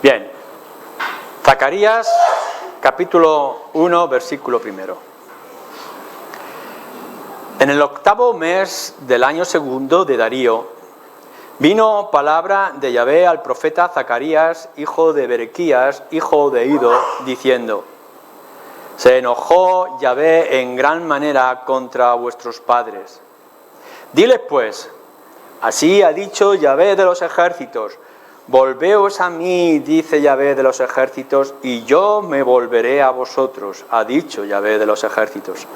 Bien, Zacarías, capítulo 1, versículo 1. En el 8º mes del año segundo de Darío, vino palabra de Yahvé al profeta Zacarías, hijo de Berequías, hijo de Ido, diciendo: Se enojó Yahvé en gran manera contra vuestros padres. Diles pues, así ha dicho Yahvé de los ejércitos: Volveos a mí, dice Yahvé de los ejércitos, y yo me volveré a vosotros, ha dicho Yahvé de los ejércitos.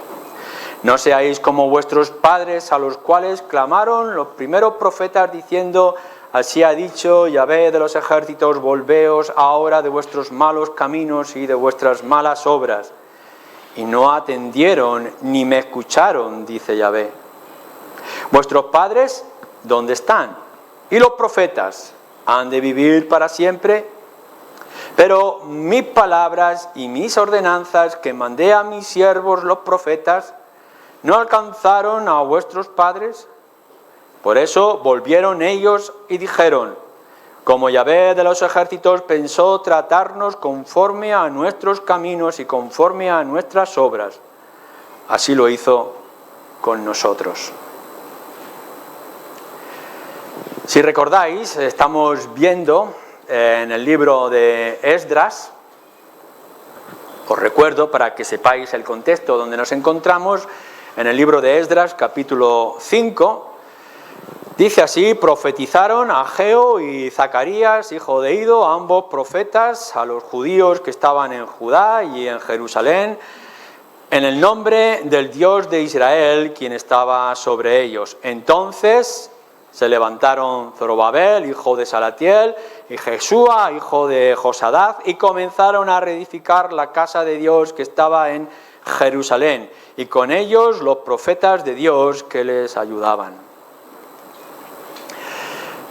No seáis como vuestros padres, a los cuales clamaron los primeros profetas diciendo: Así ha dicho Yahvé de los ejércitos, volveos ahora de vuestros malos caminos y de vuestras malas obras. Y no atendieron ni me escucharon, dice Yahvé. Vuestros padres, ¿dónde están? Y los profetas, ¿han de vivir para siempre? Pero mis palabras y mis ordenanzas que mandé a mis siervos los profetas, ¿no alcanzaron a vuestros padres? Por eso volvieron ellos y dijeron: Como Yahvé de los ejércitos pensó tratarnos conforme a nuestros caminos y conforme a nuestras obras, así lo hizo con nosotros. Si recordáis, estamos viendo en el libro de Esdras, os recuerdo para que sepáis el contexto donde nos encontramos, en el libro de Esdras, capítulo 5, dice así: profetizaron Ageo y Zacarías, hijo de Ido, ambos profetas, a los judíos que estaban en Judá y en Jerusalén, en el nombre del Dios de Israel, quien estaba sobre ellos. Entonces se levantaron Zorobabel, hijo de Salatiel, y Jesúa, hijo de Josadaz, y comenzaron a reedificar la casa de Dios que estaba en Jerusalén, y con ellos los profetas de Dios que les ayudaban.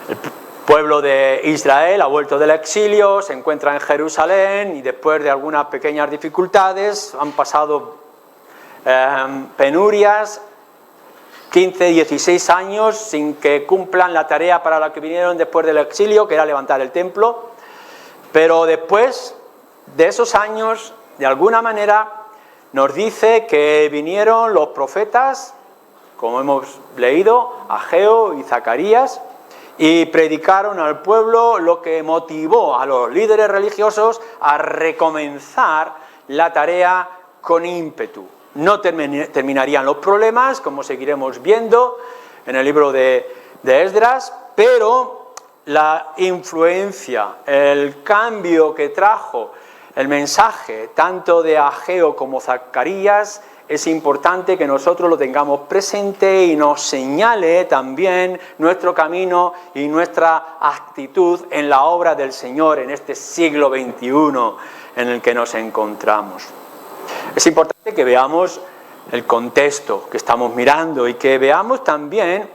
El pueblo de Israel ha vuelto del exilio, se encuentra en Jerusalén, y después de algunas pequeñas dificultades han pasado penurias, 15, 16 años sin que cumplan la tarea para la que vinieron después del exilio, que era levantar el templo. Pero después de esos años, de alguna manera, nos dice que vinieron los profetas, como hemos leído, Ageo y Zacarías, y predicaron al pueblo, lo que motivó a los líderes religiosos a recomenzar la tarea con ímpetu. No terminarían los problemas, como seguiremos viendo en el libro de Esdras, pero la influencia, el cambio que trajo el mensaje tanto de Ageo como Zacarías, es importante que nosotros lo tengamos presente y nos señale también nuestro camino y nuestra actitud en la obra del Señor en este siglo XXI en el que nos encontramos. Es importante que veamos el contexto que estamos mirando y que veamos también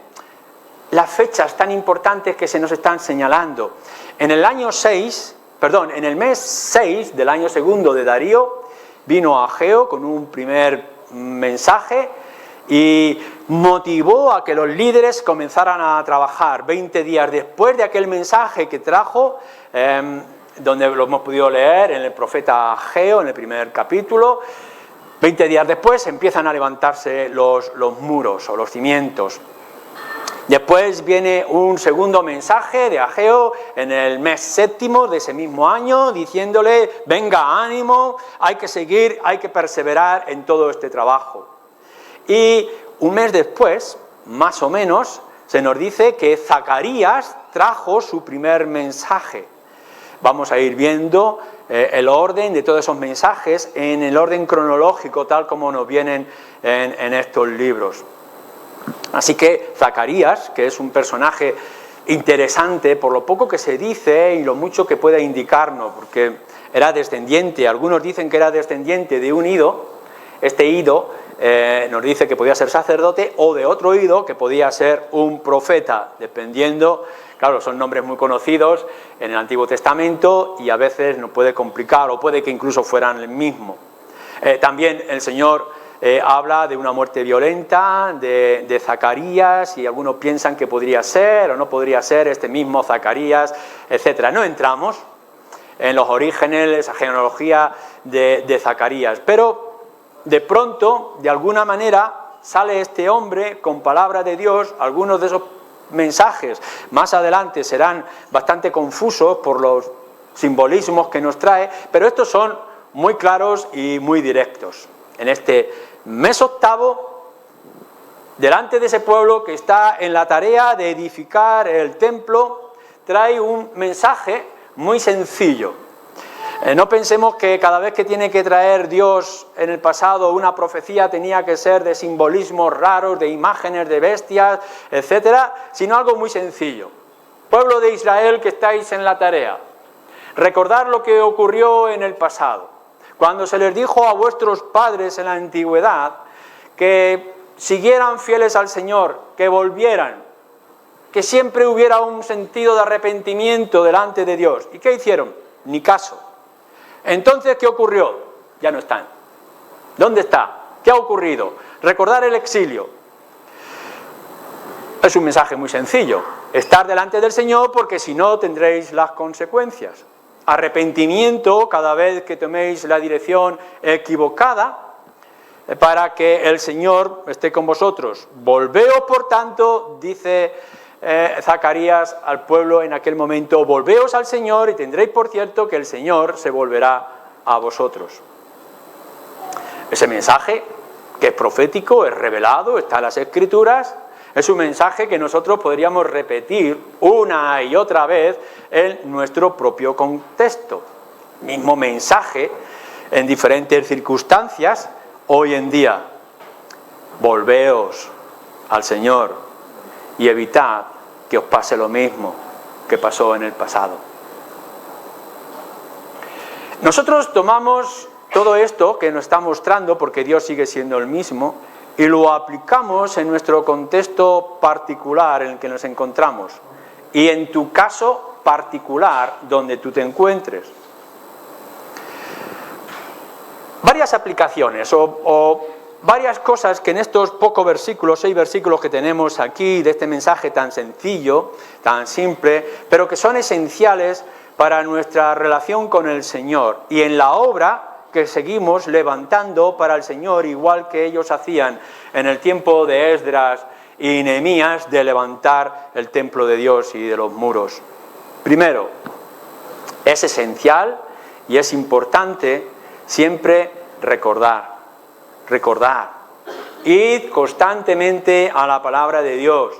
las fechas tan importantes que se nos están señalando. En el mes 6 del año segundo de Darío, vino Ageo con un primer mensaje y motivó a que los líderes comenzaran a trabajar. 20 días después de aquel mensaje que trajo, donde lo hemos podido leer en el profeta Ageo, en el primer capítulo, 20 días después empiezan a levantarse los muros o los cimientos. Después viene un segundo mensaje de Ageo en el mes 7 de ese mismo año, diciéndole: venga, ánimo, hay que seguir, hay que perseverar en todo este trabajo. Y un mes después, más o menos, se nos dice que Zacarías trajo su primer mensaje. Vamos a ir viendo el orden de todos esos mensajes en el orden cronológico, tal como nos vienen en estos libros. Así que Zacarías, que es un personaje interesante por lo poco que se dice y lo mucho que puede indicarnos, porque era descendiente, algunos dicen que era descendiente de un Ido. Este Ido nos dice que podía ser sacerdote, o de otro Ido que podía ser un profeta, dependiendo. Claro, son nombres muy conocidos en el Antiguo Testamento y a veces nos puede complicar, o puede que incluso fueran el mismo. También el Señor habla de una muerte violenta de Zacarías, y algunos piensan que podría ser o no podría ser este mismo Zacarías, etc. No entramos en los orígenes, esa genealogía de Zacarías. Pero de pronto, de alguna manera, sale este hombre con palabra de Dios. Algunos de esos mensajes más adelante serán bastante confusos por los simbolismos que nos trae, pero estos son muy claros y muy directos. En este mes octavo, delante de ese pueblo que está en la tarea de edificar el templo, trae un mensaje muy sencillo. No pensemos que cada vez que tiene que traer Dios en el pasado una profecía tenía que ser de simbolismos raros, de imágenes de bestias, etcétera, sino algo muy sencillo. Pueblo de Israel que estáis en la tarea, recordad lo que ocurrió en el pasado, cuando se les dijo a vuestros padres en la antigüedad que siguieran fieles al Señor, que volvieran, que siempre hubiera un sentido de arrepentimiento delante de Dios. ¿Y qué hicieron? Ni caso. Entonces, ¿qué ocurrió? Ya no están. ¿Dónde está? ¿Qué ha ocurrido? Recordar el exilio. Es un mensaje muy sencillo. Estar delante del Señor porque si no tendréis las consecuencias. Arrepentimiento cada vez que toméis la dirección equivocada para que el Señor esté con vosotros. Volveos, por tanto, dice Zacarías al pueblo en aquel momento, volveos al Señor y tendréis por cierto que el Señor se volverá a vosotros. Ese mensaje, que es profético, es revelado, está en las Escrituras, es un mensaje que nosotros podríamos repetir una y otra vez en nuestro propio contexto. Mismo mensaje en diferentes circunstancias hoy en día. Volveos al Señor y evitad que os pase lo mismo que pasó en el pasado. Nosotros tomamos todo esto que nos está mostrando, porque Dios sigue siendo el mismo, y lo aplicamos en nuestro contexto particular en el que nos encontramos, y en tu caso particular donde tú te encuentres. Varias aplicaciones o varias cosas que en estos pocos versículos, 6 versículos que tenemos aquí, de este mensaje tan sencillo, tan simple, pero que son esenciales para nuestra relación con el Señor y en la obra que seguimos levantando para el Señor, igual que ellos hacían en el tiempo de Esdras y Nehemías, de levantar el templo de Dios y de los muros. Primero, es esencial y es importante siempre recordar. Id constantemente a la palabra de Dios,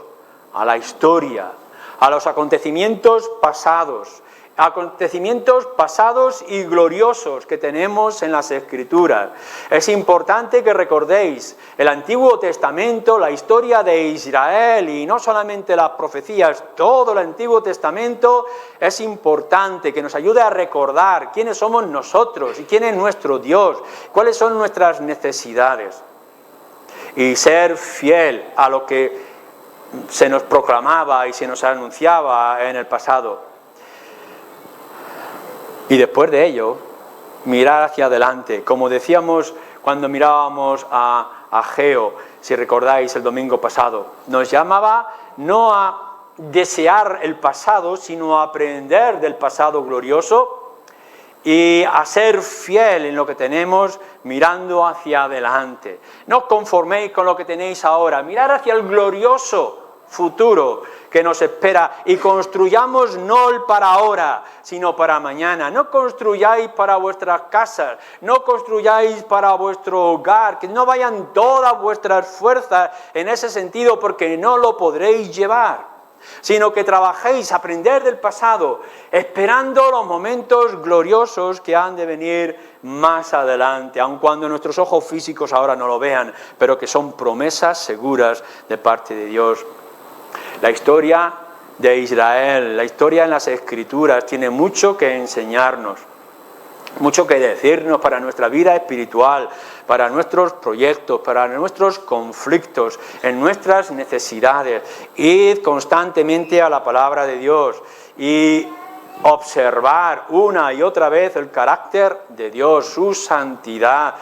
a la historia, a los acontecimientos pasados y gloriosos que tenemos en las Escrituras. Es importante que recordéis el Antiguo Testamento, la historia de Israel, y no solamente las profecías, todo el Antiguo Testamento. Es importante que nos ayude a recordar quiénes somos nosotros y quién es nuestro Dios, cuáles son nuestras necesidades, y ser fiel a lo que se nos proclamaba y se nos anunciaba en el pasado. Y después de ello, mirar hacia adelante. Como decíamos cuando mirábamos a Ageo, si recordáis el domingo pasado, nos llamaba no a desear el pasado, sino a aprender del pasado glorioso y a ser fiel en lo que tenemos, mirando hacia adelante. No os conforméis con lo que tenéis ahora, mirar hacia el glorioso futuro que nos espera, y construyamos no el para ahora, sino para mañana. No construyáis para vuestras casas, no construyáis para vuestro hogar, que no vayan todas vuestras fuerzas en ese sentido, porque no lo podréis llevar, sino que trabajéis, aprender del pasado, esperando los momentos gloriosos que han de venir más adelante, aun cuando nuestros ojos físicos ahora no lo vean, pero que son promesas seguras de parte de Dios. La historia de Israel, la historia en las Escrituras, tiene mucho que enseñarnos, mucho que decirnos para nuestra vida espiritual, para nuestros proyectos, para nuestros conflictos, en nuestras necesidades. Id constantemente a la palabra de Dios y observar una y otra vez el carácter de Dios, su santidad.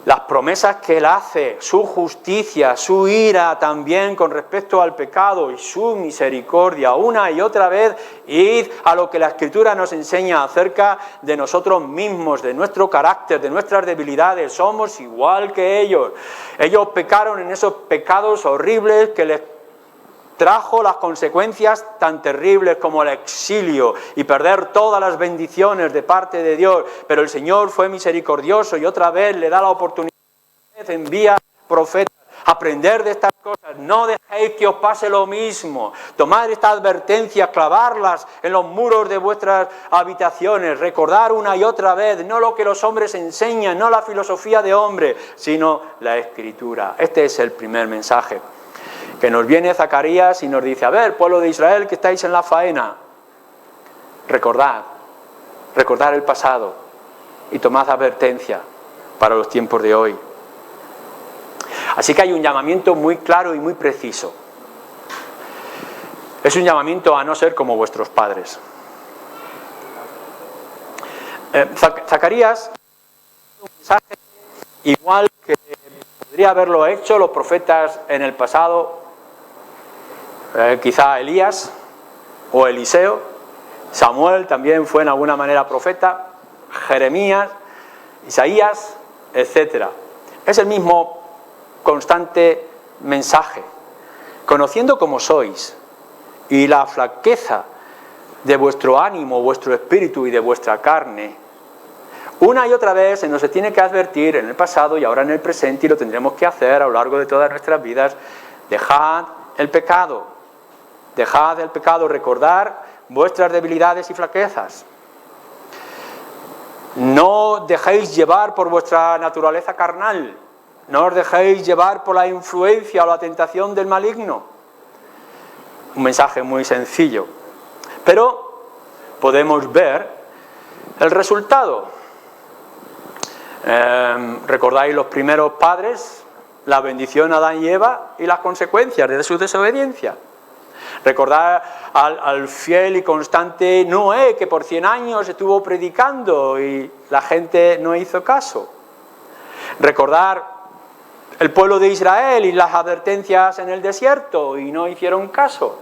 las promesas que Él hace, su justicia, su ira también con respecto al pecado y su misericordia, una y otra vez, id a lo que la Escritura nos enseña acerca de nosotros mismos, de nuestro carácter, de nuestras debilidades. Somos igual que ellos. Ellos pecaron en esos pecados horribles que les trajo las consecuencias tan terribles como el exilio y perder todas las bendiciones de parte de Dios, pero el Señor fue misericordioso y otra vez le da la oportunidad, envía profetas, aprender de estas cosas, no dejéis que os pase lo mismo, tomad estas advertencias, clavarlas en los muros de vuestras habitaciones, recordar una y otra vez, no lo que los hombres enseñan, no la filosofía de hombre, sino la Escritura. Este es el primer mensaje. Que nos viene Zacarías y nos dice, a ver, pueblo de Israel que estáis en la faena, recordad el pasado y tomad advertencia para los tiempos de hoy. Así que hay un llamamiento muy claro y muy preciso. Es un llamamiento a no ser como vuestros padres. Zacarías, un mensaje igual que podría haberlo hecho los profetas en el pasado, quizá Elías o Eliseo. Samuel también fue en alguna manera profeta, Jeremías, Isaías, etc. Es el mismo constante mensaje. Conociendo como sois y la flaqueza de vuestro ánimo, vuestro espíritu y de vuestra carne, una y otra vez se nos tiene que advertir en el pasado y ahora en el presente, y lo tendremos que hacer a lo largo de todas nuestras vidas: dejad el pecado, recordar vuestras debilidades y flaquezas. No dejéis llevar por vuestra naturaleza carnal, no os dejéis llevar por la influencia o la tentación del maligno. Un mensaje muy sencillo, pero podemos ver el resultado. ¿Recordáis los primeros padres? La bendición a Adán y Eva y las consecuencias de su desobediencia. Recordar al fiel y constante Noé, que por 100 años estuvo predicando y la gente no hizo caso. Recordar el pueblo de Israel y las advertencias en el desierto y no hicieron caso.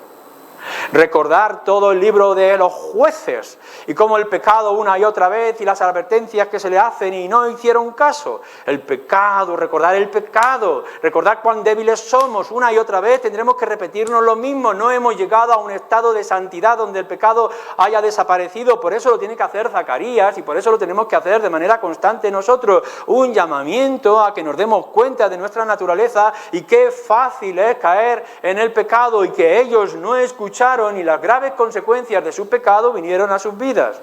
Recordar todo el libro de los jueces y cómo el pecado una y otra vez y las advertencias que se le hacen y no hicieron caso. El pecado, recordar cuán débiles somos. Una y otra vez tendremos que repetirnos lo mismo. No hemos llegado a un estado de santidad donde el pecado haya desaparecido. Por eso lo tiene que hacer Zacarías y por eso lo tenemos que hacer de manera constante nosotros. Un llamamiento a que nos demos cuenta de nuestra naturaleza y qué fácil es caer en el pecado, y que ellos no escucharon y las graves consecuencias de su pecado vinieron a sus vidas.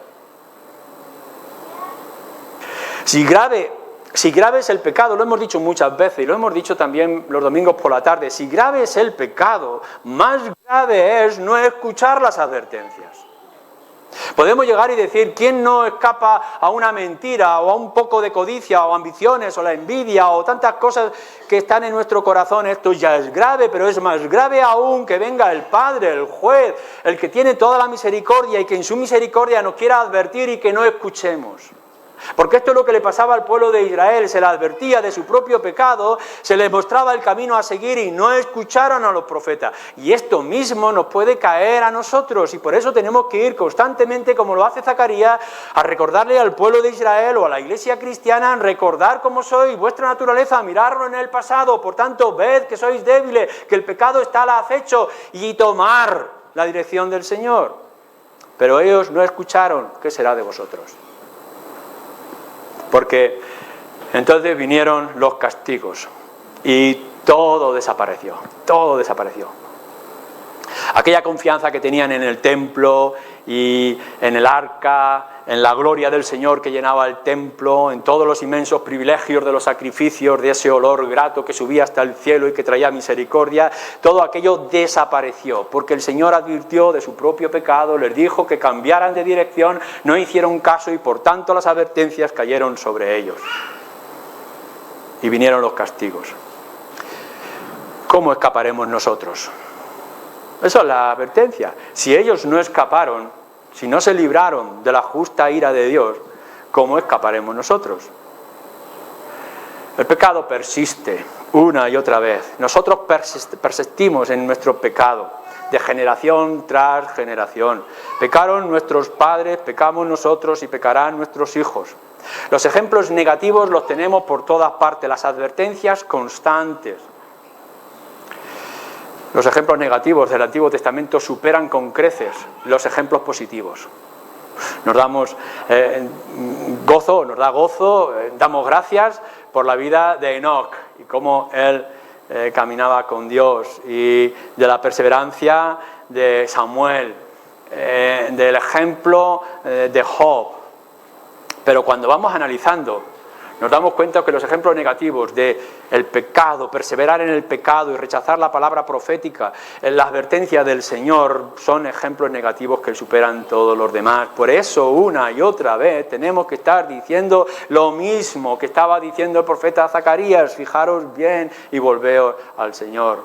Si grave es el pecado, lo hemos dicho muchas veces y lo hemos dicho también los domingos por la tarde, si grave es el pecado, más grave es no escuchar las advertencias. Podemos llegar y decir, ¿quién no escapa a una mentira o a un poco de codicia o ambiciones o la envidia o tantas cosas que están en nuestro corazón? Esto ya es grave, pero es más grave aún que venga el Padre, el juez, el que tiene toda la misericordia y que en su misericordia nos quiera advertir y que no escuchemos. Porque esto es lo que le pasaba al pueblo de Israel: se le advertía de su propio pecado, se les mostraba el camino a seguir y no escucharon a los profetas. Y esto mismo nos puede caer a nosotros, y por eso tenemos que ir constantemente, como lo hace Zacarías, a recordarle al pueblo de Israel o a la iglesia cristiana: recordar cómo sois, vuestra naturaleza, mirarlo en el pasado, por tanto ved que sois débiles, que el pecado está al acecho, y tomar la dirección del Señor. Pero ellos no escucharon. ¿Qué será de vosotros? Porque entonces vinieron los castigos y todo desapareció, todo desapareció. Aquella confianza que tenían en el templo y en el arca, en la gloria del Señor que llenaba el templo, en todos los inmensos privilegios de los sacrificios, de ese olor grato que subía hasta el cielo y que traía misericordia, todo aquello desapareció, porque el Señor advirtió de su propio pecado, les dijo que cambiaran de dirección, no hicieron caso y por tanto las advertencias cayeron sobre ellos. Y vinieron los castigos. ¿Cómo escaparemos nosotros? Eso es la advertencia. Si ellos no escaparon, si no se libraron de la justa ira de Dios, ¿cómo escaparemos nosotros? El pecado persiste una y otra vez. Nosotros persistimos en nuestro pecado de generación tras generación. Pecaron nuestros padres, pecamos nosotros y pecarán nuestros hijos. Los ejemplos negativos los tenemos por todas partes, las advertencias constantes. Los ejemplos negativos del Antiguo Testamento superan con creces los ejemplos positivos. Nos damos gozo, damos gracias por la vida de Enoc y cómo él caminaba con Dios, y de la perseverancia de Samuel, del ejemplo de Job. Pero cuando vamos analizando, nos damos cuenta que los ejemplos negativos de el pecado, perseverar en el pecado y rechazar la palabra profética, en la advertencia del Señor, son ejemplos negativos que superan todos los demás. Por eso, una y otra vez, tenemos que estar diciendo lo mismo que estaba diciendo el profeta Zacarías: fijaros bien y volveos al Señor.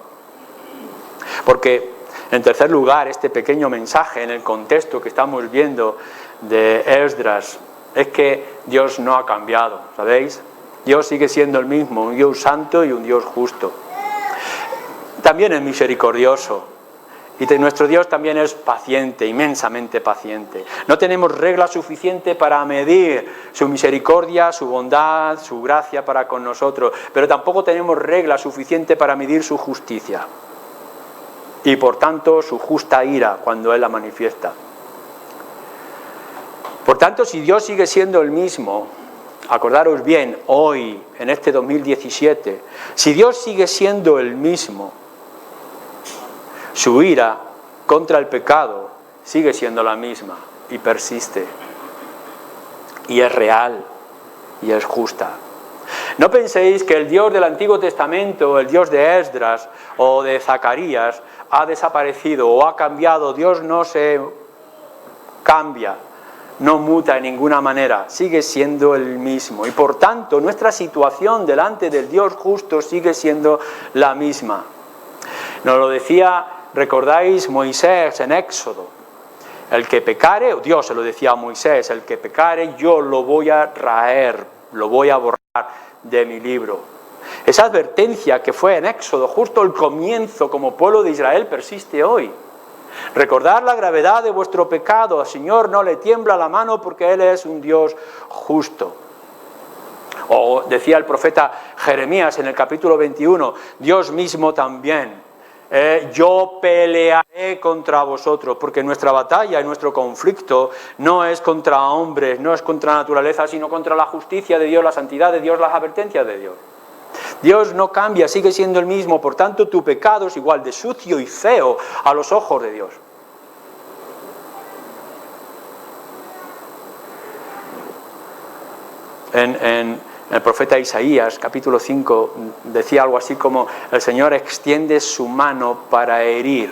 Porque, en tercer lugar, este pequeño mensaje, en el contexto que estamos viendo de Esdras, es que Dios no ha cambiado, ¿sabéis? Dios sigue siendo el mismo, un Dios santo y un Dios justo. También es misericordioso. Y nuestro Dios también es paciente, inmensamente paciente. No tenemos regla suficiente para medir su misericordia, su bondad, su gracia para con nosotros, pero tampoco tenemos regla suficiente para medir su justicia. Y por tanto, su justa ira cuando Él la manifiesta. Por tanto, si Dios sigue siendo el mismo, acordaros bien, hoy, en este 2017, si Dios sigue siendo el mismo, su ira contra el pecado sigue siendo la misma y persiste. Y es real y es justa. No penséis que el Dios del Antiguo Testamento, el Dios de Esdras o de Zacarías, ha desaparecido o ha cambiado. Dios no se cambia, no muta en ninguna manera, sigue siendo el mismo. Y por tanto, nuestra situación delante del Dios justo sigue siendo la misma. Nos lo decía, recordáis, Moisés en Éxodo: el que pecare, Dios se lo decía a Moisés, el que pecare yo lo voy a raer, lo voy a borrar de mi libro. Esa advertencia que fue en Éxodo, justo el comienzo como pueblo de Israel, persiste hoy. Recordad la gravedad de vuestro pecado, al Señor no le tiembla la mano porque Él es un Dios justo. O decía el profeta Jeremías en el capítulo 21, Dios mismo también: yo pelearé contra vosotros, porque nuestra batalla y nuestro conflicto no es contra hombres, no es contra la naturaleza, sino contra la justicia de Dios, la santidad de Dios, las advertencias de Dios. Dios no cambia, sigue siendo el mismo, por tanto tu pecado es igual de sucio y feo a los ojos de Dios. En el profeta Isaías, capítulo 5, decía algo así como: el Señor extiende su mano para herir.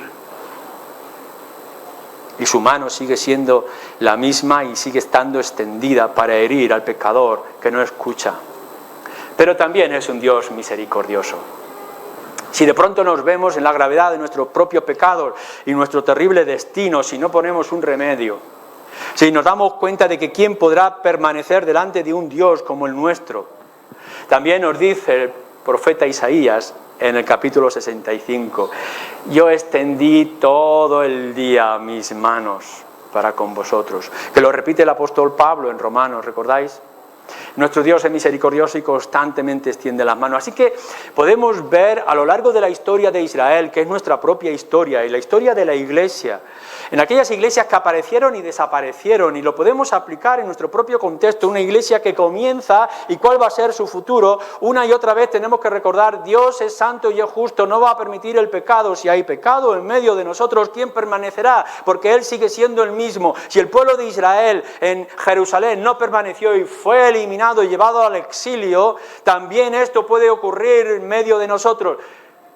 Y su mano sigue siendo la misma y sigue estando extendida para herir al pecador que no escucha. Pero también es un Dios misericordioso. Si de pronto nos vemos en la gravedad de nuestros propios pecados y nuestro terrible destino, si no ponemos un remedio, si nos damos cuenta de que quién podrá permanecer delante de un Dios como el nuestro, también nos dice el profeta Isaías en el capítulo 65, yo extendí todo el día mis manos para con vosotros, que lo repite el apóstol Pablo en Romanos, ¿recordáis? Nuestro Dios es misericordioso y constantemente extiende las manos. Así que podemos ver a lo largo de la historia de Israel, que es nuestra propia historia, y la historia de la Iglesia, en aquellas iglesias que aparecieron y desaparecieron, y lo podemos aplicar en nuestro propio contexto, una iglesia que comienza y cuál va a ser su futuro. Una y otra vez tenemos que recordar: Dios es santo y es justo, no va a permitir el pecado. Si hay pecado en medio de nosotros, ¿quién permanecerá? Porque Él sigue siendo el mismo. Si el pueblo de Israel en Jerusalén no permaneció y fue eliminado y llevado al exilio, también esto puede ocurrir en medio de nosotros.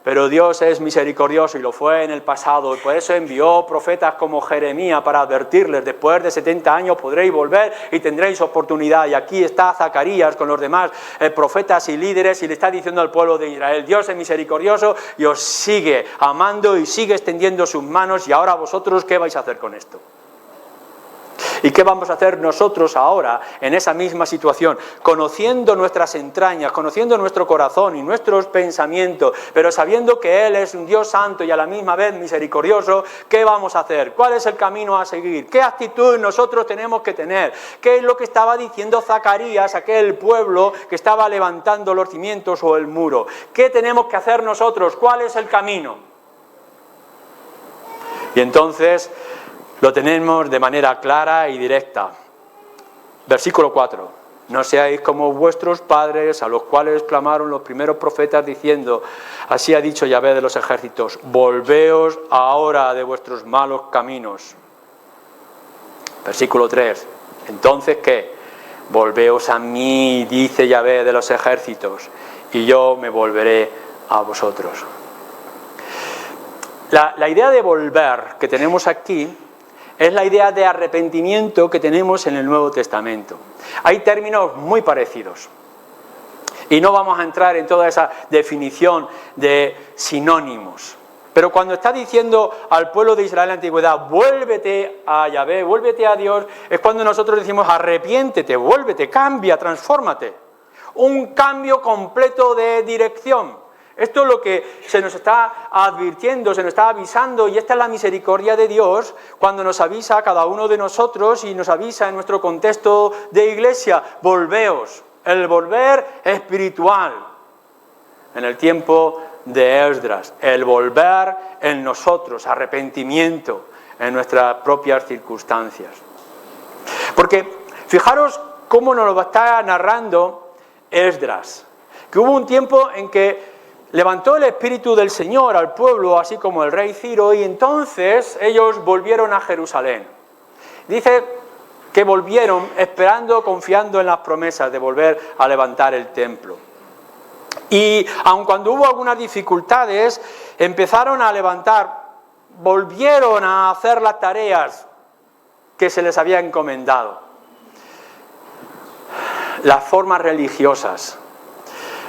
Pero Dios es misericordioso y lo fue en el pasado, y por eso envió profetas como Jeremías para advertirles: después de 70 años podréis volver y tendréis oportunidad. Y aquí está Zacarías con los demás profetas y líderes, y le está diciendo al pueblo de Israel: Dios es misericordioso y os sigue amando y sigue extendiendo sus manos, y ahora vosotros, ¿qué vais a hacer con esto? ¿Y qué vamos a hacer nosotros ahora en esa misma situación? Conociendo nuestras entrañas, conociendo nuestro corazón y nuestros pensamientos, pero sabiendo que Él es un Dios santo y a la misma vez misericordioso, ¿qué vamos a hacer? ¿Cuál es el camino a seguir? ¿Qué actitud nosotros tenemos que tener? ¿Qué es lo que estaba diciendo Zacarías, aquel pueblo que estaba levantando los cimientos o el muro? ¿Qué tenemos que hacer nosotros? ¿Cuál es el camino? Y entonces lo tenemos de manera clara y directa. Versículo 4. No seáis como vuestros padres, a los cuales clamaron los primeros profetas diciendo, así ha dicho Yahvé de los ejércitos, volveos ahora de vuestros malos caminos. Versículo 3. Entonces, ¿qué? Volveos a mí, dice Yahvé de los ejércitos, y yo me volveré a vosotros. La idea de volver que tenemos aquí es la idea de arrepentimiento que tenemos en el Nuevo Testamento. Hay términos muy parecidos. Y no vamos a entrar en toda esa definición de sinónimos. Pero cuando está diciendo al pueblo de Israel en la antigüedad, vuélvete a Yahvé, vuélvete a Dios, es cuando nosotros decimos arrepiéntete, vuélvete, cambia, transfórmate. Un cambio completo de dirección. Esto es lo que se nos está advirtiendo, se nos está avisando, y esta es la misericordia de Dios cuando nos avisa a cada uno de nosotros y nos avisa en nuestro contexto de iglesia, volveos, el volver espiritual en el tiempo de Esdras, el volver en nosotros, arrepentimiento en nuestras propias circunstancias. Porque fijaros cómo nos lo está narrando Esdras, que hubo un tiempo en que levantó el Espíritu del Señor al pueblo, así como el rey Ciro, y entonces ellos volvieron a Jerusalén. Dice que volvieron esperando, confiando en las promesas de volver a levantar el templo. Y aun cuando hubo algunas dificultades, empezaron a levantar, volvieron a hacer las tareas que se les había encomendado. Las formas religiosas.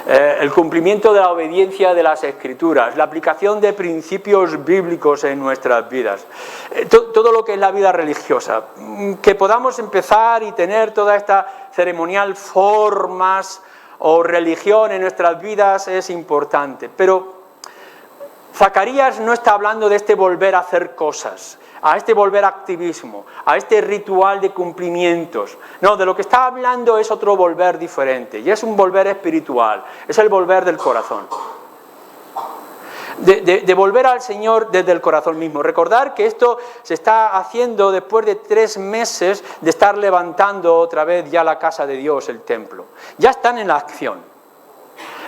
El cumplimiento de la obediencia de las Escrituras, la aplicación de principios bíblicos en nuestras vidas, todo lo que es la vida religiosa, que podamos empezar y tener toda esta ceremonial formas o religión en nuestras vidas es importante, pero Zacarías no está hablando de este volver a hacer cosas, a este volver a activismo, a este ritual de cumplimientos. No, de lo que está hablando es otro volver diferente, y es un volver espiritual, es el volver del corazón. De volver al Señor desde el corazón mismo. Recordar que esto se está haciendo después de 3 meses de estar levantando otra vez ya la casa de Dios, el templo. Ya están en la acción.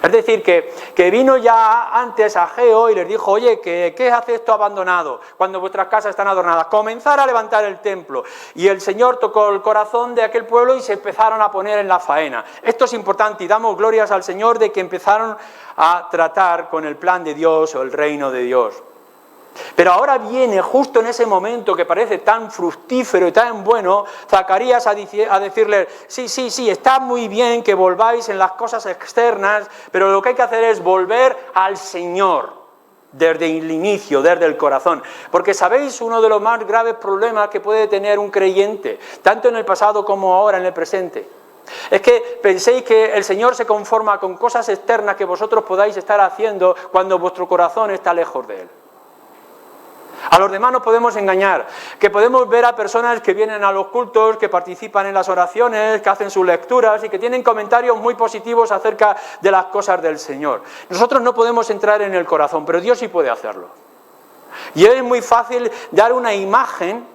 Es decir, que vino ya antes Ageo y les dijo, oye, ¿qué hace esto abandonado cuando vuestras casas están adornadas? Comenzar a levantar el templo. Y el Señor tocó el corazón de aquel pueblo y se empezaron a poner en la faena. Esto es importante y damos glorias al Señor de que empezaron a tratar con el plan de Dios o el reino de Dios. Pero ahora viene justo en ese momento que parece tan fructífero y tan bueno, Zacarías a decirle, sí, está muy bien que volváis en las cosas externas, pero lo que hay que hacer es volver al Señor desde el inicio, desde el corazón. Porque sabéis, uno de los más graves problemas que puede tener un creyente, tanto en el pasado como ahora en el presente, es que penséis que el Señor se conforma con cosas externas que vosotros podáis estar haciendo cuando vuestro corazón está lejos de Él. A los demás nos podemos engañar, que podemos ver a personas que vienen a los cultos, que participan en las oraciones, que hacen sus lecturas y que tienen comentarios muy positivos acerca de las cosas del Señor. Nosotros no podemos entrar en el corazón, pero Dios sí puede hacerlo. Y es muy fácil dar una imagen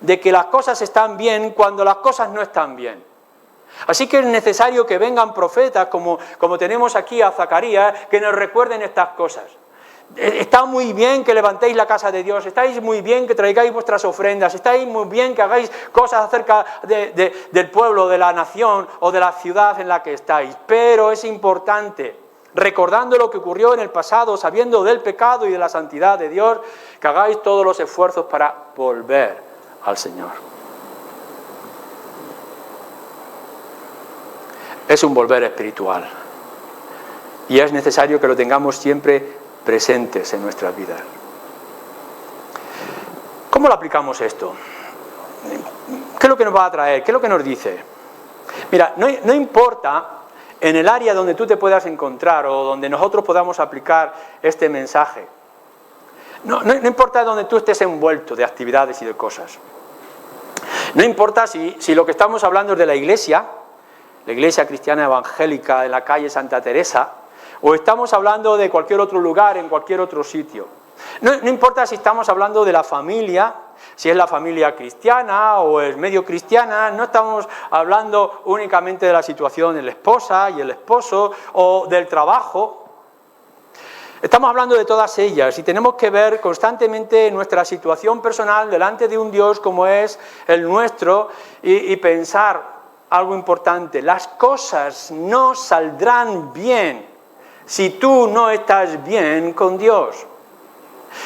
de que las cosas están bien cuando las cosas no están bien. Así que es necesario que vengan profetas, como tenemos aquí a Zacarías, que nos recuerden estas cosas. Está muy bien que levantéis la casa de Dios, estáis muy bien que traigáis vuestras ofrendas, estáis muy bien que hagáis cosas acerca del pueblo, de la nación o de la ciudad en la que estáis, pero es importante, recordando lo que ocurrió en el pasado, sabiendo del pecado y de la santidad de Dios, que hagáis todos los esfuerzos para volver al Señor. Es un volver espiritual y es necesario que lo tengamos siempre presentes en nuestras vidas. ¿Cómo lo aplicamos esto? ¿Qué es lo que nos va a traer? ¿Qué es lo que nos dice? Mira, no importa en el área donde tú te puedas encontrar o donde nosotros podamos aplicar este mensaje. No importa donde tú estés envuelto de actividades y de cosas. No importa si lo que estamos hablando es de la iglesia cristiana evangélica en la calle Santa Teresa, o estamos hablando de cualquier otro lugar, en cualquier otro sitio. No importa si estamos hablando de la familia, si es la familia cristiana o es medio cristiana, no estamos hablando únicamente de la situación de la esposa y el esposo o del trabajo. Estamos hablando de todas ellas y tenemos que ver constantemente nuestra situación personal delante de un Dios como es el nuestro y pensar algo importante. Las cosas no saldrán bien si tú no estás bien con Dios.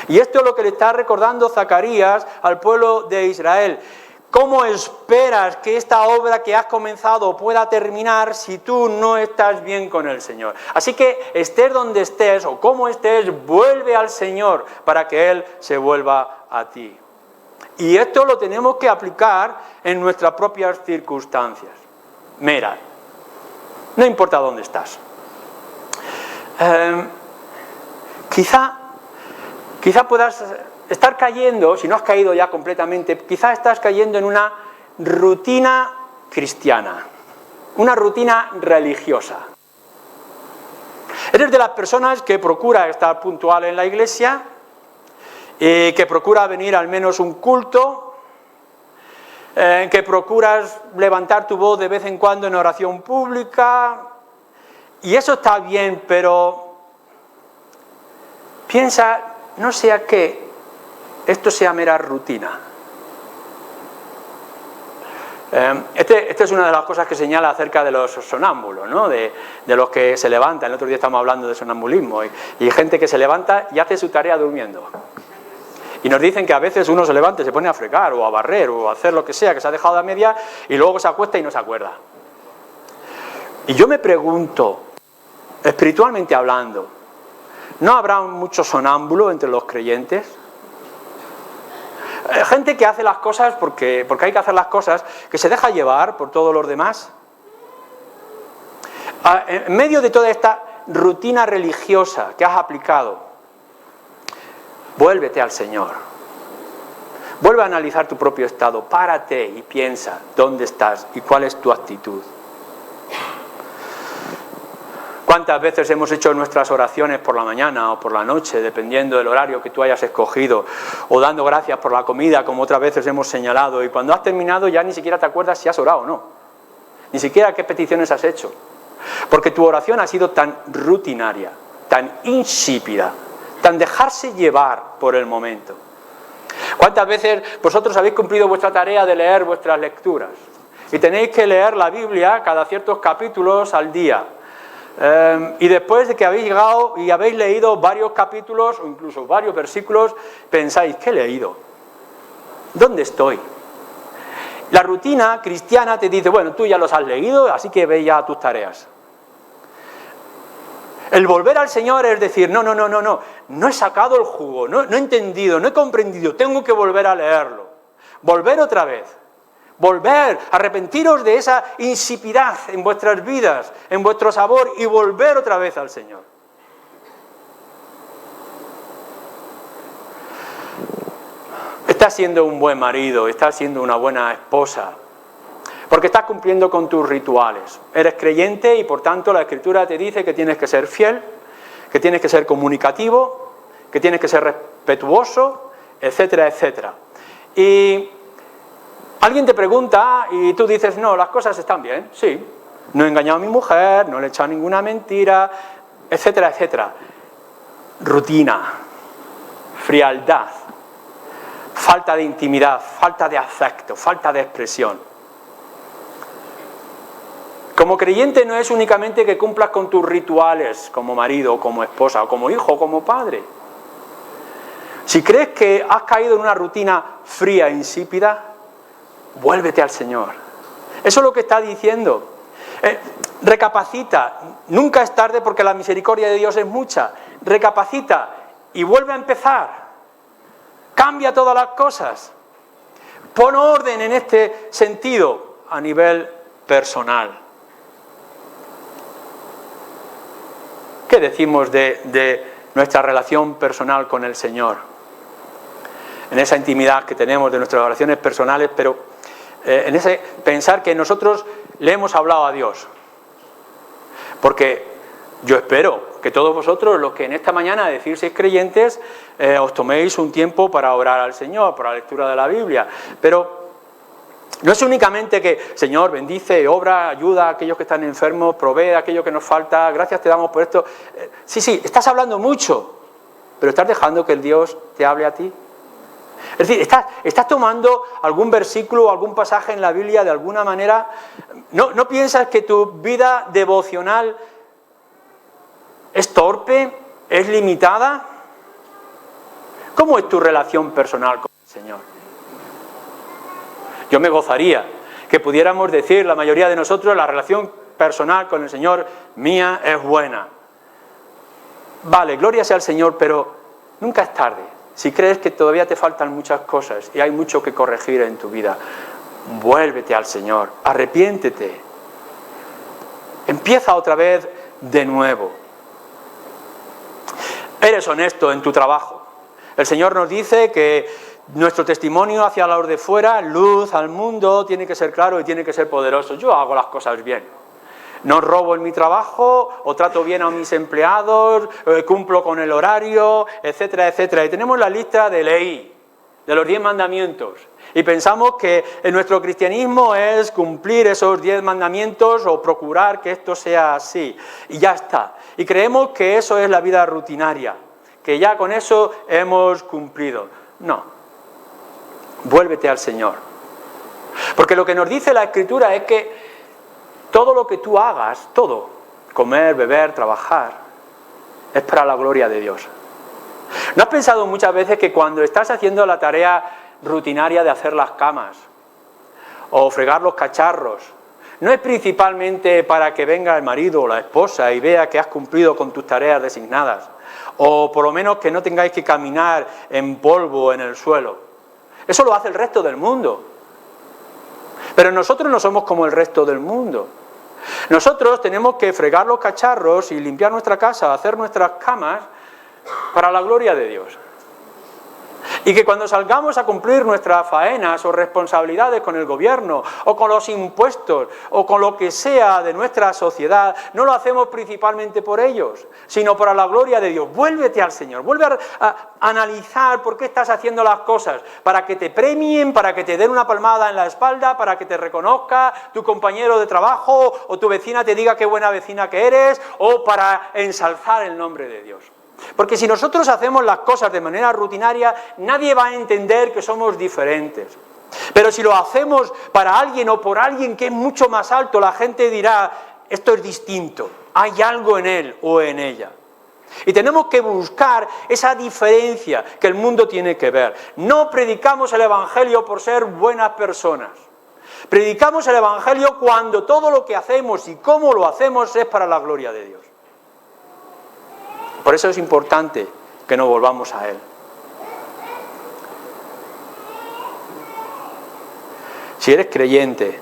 Y esto es lo que le está recordando Zacarías al pueblo de Israel. ¿Cómo esperas que esta obra que has comenzado pueda terminar si tú no estás bien con el Señor? Así que estés donde estés o como estés, vuelve al Señor para que Él se vuelva a ti. Y esto lo tenemos que aplicar en nuestras propias circunstancias. Mira, no importa dónde estás. Quizá puedas estar cayendo, si no has caído ya completamente, quizá estás cayendo en una rutina cristiana, una rutina religiosa. Eres de las personas que procura estar puntual en la iglesia, que procura venir al menos un culto, que procuras levantar tu voz de vez en cuando en oración pública, y eso está bien, pero piensa, no sea que esto sea mera rutina. Esta es una de las cosas que señala acerca de los sonámbulos, ¿no? de los que se levantan. El otro día estábamos hablando de sonambulismo y hay gente que se levanta y hace su tarea durmiendo. Y nos dicen que a veces uno se levanta y se pone a fregar o a barrer o a hacer lo que sea que se ha dejado a media y luego se acuesta y no se acuerda. Y yo me pregunto, espiritualmente hablando, ¿no habrá mucho sonámbulo entre los creyentes? Gente que hace las cosas porque hay que hacer las cosas, que se deja llevar por todos los demás. En medio de toda esta rutina religiosa que has aplicado, vuélvete al Señor. Vuelve a analizar tu propio estado, párate y piensa dónde estás y cuál es tu actitud. ¿Cuántas veces hemos hecho nuestras oraciones por la mañana o por la noche, dependiendo del horario que tú hayas escogido, o dando gracias por la comida, como otras veces hemos señalado, y cuando has terminado ya ni siquiera te acuerdas si has orado o no, ni siquiera qué peticiones has hecho, porque tu oración ha sido tan rutinaria, tan insípida, tan dejarse llevar por el momento? ¿Cuántas veces vosotros habéis cumplido vuestra tarea de leer vuestras lecturas? Y tenéis que leer la Biblia cada ciertos capítulos al día. Y después de que habéis llegado y habéis leído varios capítulos o incluso varios versículos, pensáis, ¿qué he leído? ¿Dónde estoy? La rutina cristiana te dice, bueno, tú ya los has leído, así que ve ya a tus tareas. El volver al Señor es decir, no he sacado el jugo, no he entendido, no he comprendido, tengo que volver a leerlo. Volver otra vez. Volver, arrepentiros de esa insipidad en vuestras vidas, en vuestro sabor, y volver otra vez al Señor. Estás siendo un buen marido, estás siendo una buena esposa, porque estás cumpliendo con tus rituales. Eres creyente y por tanto la Escritura te dice que tienes que ser fiel, que tienes que ser comunicativo, que tienes que ser respetuoso, etcétera, etcétera. Y alguien te pregunta y tú dices, no, las cosas están bien, sí. No he engañado a mi mujer, no le he echado ninguna mentira, etcétera, etcétera. Rutina, frialdad, falta de intimidad, falta de afecto, falta de expresión. Como creyente no es únicamente que cumplas con tus rituales como marido, como esposa, o como hijo, o como padre. Si crees que has caído en una rutina fría e insípida, vuélvete al Señor. Eso es lo que está diciendo. Recapacita. Nunca es tarde porque la misericordia de Dios es mucha. Recapacita y vuelve a empezar. Cambia todas las cosas. Pon orden en este sentido a nivel personal. ¿Qué decimos de nuestra relación personal con el Señor? En esa intimidad que tenemos de nuestras oraciones personales, pero en ese pensar que nosotros le hemos hablado a Dios. Porque yo espero que todos vosotros, los que en esta mañana decís sois creyentes, os toméis un tiempo para orar al Señor, para la lectura de la Biblia. Pero no es únicamente que, Señor, bendice, obra, ayuda a aquellos que están enfermos, provee aquello que nos falta, gracias te damos por esto. Sí, estás hablando mucho, pero ¿estás dejando que el Dios te hable a ti? Es decir, ¿estás tomando algún versículo o algún pasaje en la Biblia de alguna manera? ¿No piensas que tu vida devocional es torpe? ¿Es limitada? ¿Cómo es tu relación personal con el Señor? Yo me gozaría que pudiéramos decir, la mayoría de nosotros, la relación personal con el Señor mía es buena. Vale, gloria sea al Señor, pero nunca es tarde. Si crees que todavía te faltan muchas cosas y hay mucho que corregir en tu vida, vuélvete al Señor, arrepiéntete. Empieza otra vez de nuevo. Eres honesto en tu trabajo. El Señor nos dice que nuestro testimonio hacia los de fuera, luz al mundo, tiene que ser claro y tiene que ser poderoso. Yo hago las cosas bien. No robo en mi trabajo, o trato bien a mis empleados, cumplo con el horario, etcétera, etcétera. Y tenemos la lista de ley, de los 10 mandamientos. Y pensamos que en nuestro cristianismo es cumplir esos 10 mandamientos o procurar que esto sea así. Y ya está. Y creemos que eso es la vida rutinaria, que ya con eso hemos cumplido. No. Vuélvete al Señor. Porque lo que nos dice la Escritura es que todo lo que tú hagas, todo, comer, beber, trabajar, es para la gloria de Dios. ¿No has pensado muchas veces que cuando estás haciendo la tarea rutinaria de hacer las camas o fregar los cacharros, no es principalmente para que venga el marido o la esposa y vea que has cumplido con tus tareas designadas, o por lo menos que no tengáis que caminar en polvo en el suelo? Eso lo hace el resto del mundo. Pero nosotros no somos como el resto del mundo. Nosotros tenemos que fregar los cacharros y limpiar nuestra casa, hacer nuestras camas para la gloria de Dios. Y que cuando salgamos a cumplir nuestras faenas o responsabilidades con el gobierno o con los impuestos o con lo que sea de nuestra sociedad, no lo hacemos principalmente por ellos, sino para la gloria de Dios. Vuélvete al Señor, vuelve a analizar por qué estás haciendo las cosas, para que te premien, para que te den una palmada en la espalda, para que te reconozca tu compañero de trabajo o tu vecina te diga qué buena vecina que eres, o para ensalzar el nombre de Dios. Porque si nosotros hacemos las cosas de manera rutinaria, nadie va a entender que somos diferentes. Pero si lo hacemos para alguien o por alguien que es mucho más alto, la gente dirá, esto es distinto, hay algo en él o en ella. Y tenemos que buscar esa diferencia que el mundo tiene que ver. No predicamos el Evangelio por ser buenas personas. Predicamos el Evangelio cuando todo lo que hacemos y cómo lo hacemos es para la gloria de Dios. Por eso es importante que nos volvamos a Él. Si eres creyente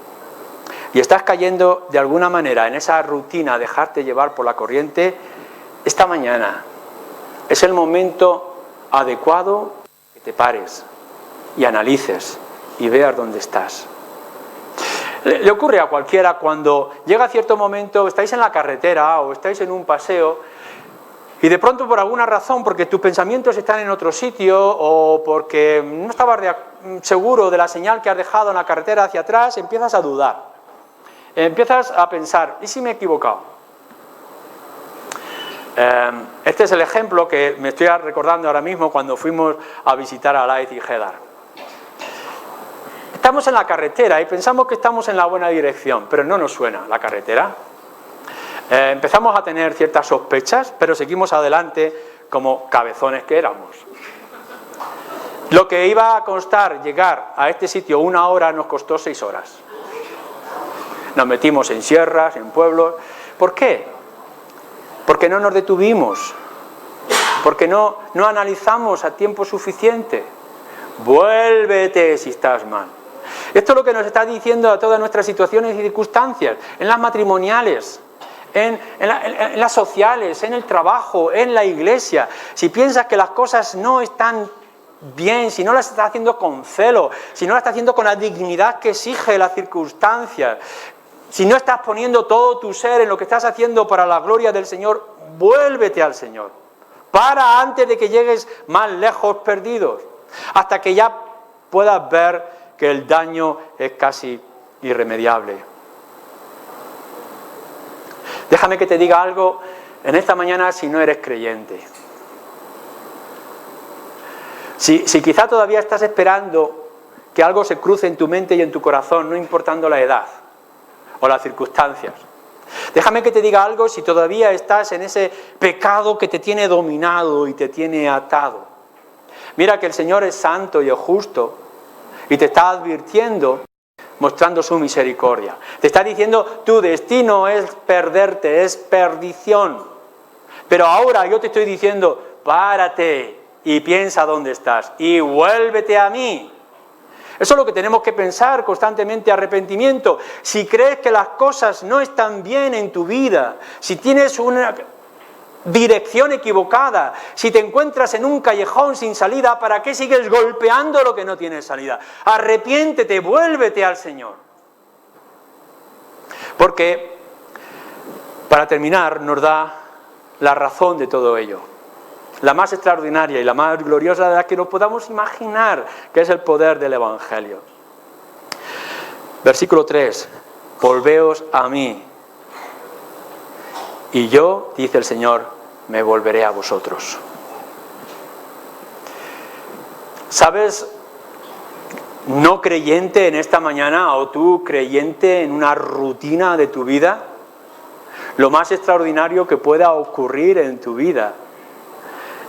y estás cayendo de alguna manera en esa rutina, dejarte llevar por la corriente, esta mañana es el momento adecuado que te pares y analices y veas dónde estás. Le ocurre a cualquiera cuando llega cierto momento, estáis en la carretera o estáis en un paseo, y de pronto por alguna razón, porque tus pensamientos están en otro sitio o porque no estabas seguro de la señal que has dejado en la carretera hacia atrás, empiezas a dudar. Empiezas a pensar, ¿y si me he equivocado? Este es el ejemplo que me estoy recordando ahora mismo cuando fuimos a visitar a Laith y Hedar. Estamos en la carretera y pensamos que estamos en la buena dirección, pero no nos suena la carretera. Empezamos a tener ciertas sospechas, pero seguimos adelante como cabezones que éramos. Lo que iba a costar llegar a este sitio 1 hora nos costó 6 horas. Nos metimos en sierras, en pueblos. ¿Por qué? Porque no nos detuvimos, porque no analizamos a tiempo suficiente. Vuélvete si estás mal. Esto es lo que nos está diciendo a todas nuestras situaciones y circunstancias, en las matrimoniales, en las sociales, en el trabajo, en la iglesia. Si piensas que las cosas no están bien, si no las estás haciendo con celo, si no las estás haciendo con la dignidad que exige las circunstancias, si no estás poniendo todo tu ser en lo que estás haciendo para la gloria del Señor, vuélvete al Señor. Para antes de que llegues más lejos perdidos, hasta que ya puedas ver que el daño es casi irremediable. Déjame que te diga algo en esta mañana si no eres creyente. Si quizá todavía estás esperando que algo se cruce en tu mente y en tu corazón, no importando la edad o las circunstancias. Déjame que te diga algo si todavía estás en ese pecado que te tiene dominado y te tiene atado. Mira que el Señor es santo y es justo y te está advirtiendo, mostrando su misericordia. Te está diciendo, tu destino es perderte, es perdición. Pero ahora yo te estoy diciendo, párate y piensa dónde estás y vuélvete a mí. Eso es lo que tenemos que pensar constantemente, arrepentimiento. Si crees que las cosas no están bien en tu vida, si tienes una dirección equivocada, si te encuentras en un callejón sin salida, ¿para qué sigues golpeando lo que no tiene salida? Arrepiéntete, vuélvete al Señor. Porque, para terminar, nos da la razón de todo ello. La más extraordinaria y la más gloriosa de la que nos podamos imaginar, que es el poder del Evangelio. Versículo 3, volveos a mí, y yo, dice el Señor, me volveré a vosotros. ¿Sabes, no creyente en esta mañana, o tú creyente en una rutina de tu vida? Lo más extraordinario que pueda ocurrir en tu vida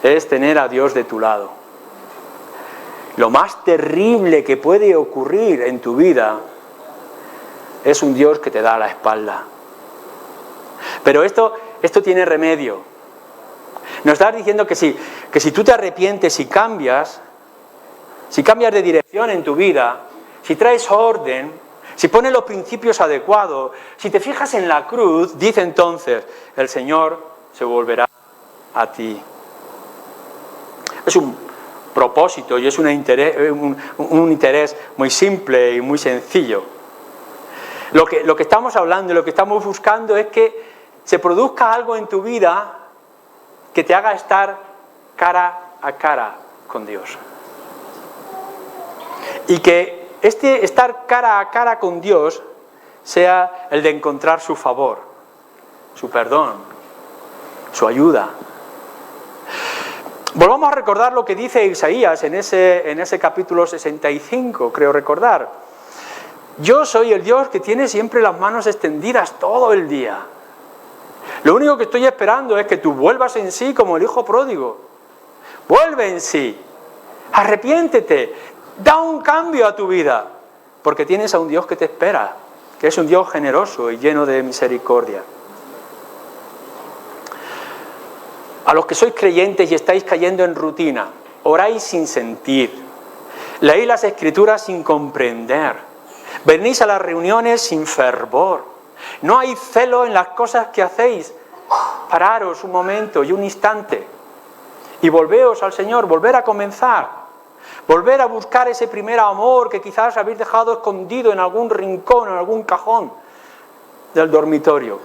es tener a Dios de tu lado. Lo más terrible que puede ocurrir en tu vida es un Dios que te da la espalda. Pero esto tiene remedio. Nos está diciendo que si tú te arrepientes y cambias, si cambias de dirección en tu vida, si traes orden, si pones los principios adecuados, si te fijas en la cruz, dice entonces, el Señor se volverá a ti. Es un propósito y es un interés muy simple y muy sencillo. Lo que estamos hablando y lo que estamos buscando es que se produzca algo en tu vida que te haga estar cara a cara con Dios. Y que este estar cara a cara con Dios sea el de encontrar su favor, su perdón, su ayuda. Volvamos a recordar lo que dice Isaías en ese capítulo 65, creo recordar. Yo soy el Dios que tiene siempre las manos extendidas todo el día. Lo único que estoy esperando es que tú vuelvas en sí como el hijo pródigo. Vuelve en sí. Arrepiéntete. Da un cambio a tu vida. Porque tienes a un Dios que te espera, que es un Dios generoso y lleno de misericordia. A los que sois creyentes y estáis cayendo en rutina, oráis sin sentir, leéis las Escrituras sin comprender, venís a las reuniones sin fervor, no hay celo en las cosas que hacéis. Pararos un momento y un instante y volveos al Señor, volver a comenzar, volver a buscar ese primer amor que quizás habéis dejado escondido en algún rincón, en algún cajón del dormitorio.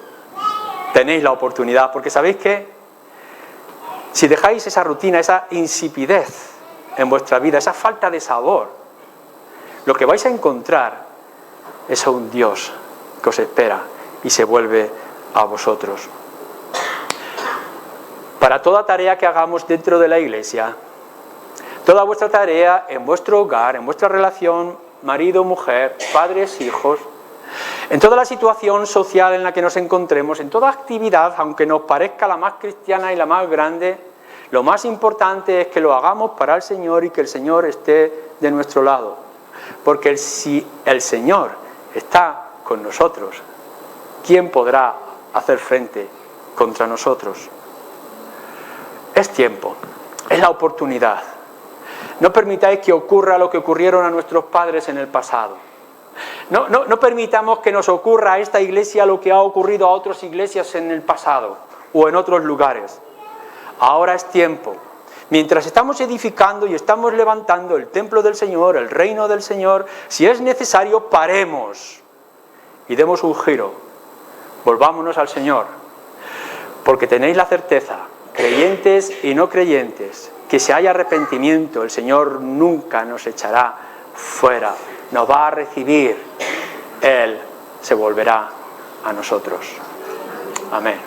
Tenéis la oportunidad, porque ¿sabéis qué? Si dejáis esa rutina, esa insipidez en vuestra vida, esa falta de sabor, lo que vais a encontrar es a un Dios que os espera y se vuelve a vosotros. Para toda tarea que hagamos dentro de la iglesia, toda vuestra tarea en vuestro hogar, en vuestra relación, marido, mujer, padres, hijos, en toda la situación social en la que nos encontremos, en toda actividad, aunque nos parezca la más cristiana y la más grande, lo más importante es que lo hagamos para el Señor y que el Señor esté de nuestro lado. Porque si el Señor está con nosotros, ¿quién podrá hacer frente contra nosotros? Es tiempo, es la oportunidad. No permitáis que ocurra lo que ocurrieron a nuestros padres en el pasado. No permitamos que nos ocurra a esta iglesia lo que ha ocurrido a otras iglesias en el pasado o en otros lugares. Ahora es tiempo. Mientras estamos edificando y estamos levantando el templo del Señor, el reino del Señor, si es necesario, paremos y demos un giro. Volvámonos al Señor, porque tenéis la certeza, creyentes y no creyentes, que si hay arrepentimiento, el Señor nunca nos echará fuera, nos va a recibir, Él se volverá a nosotros. Amén.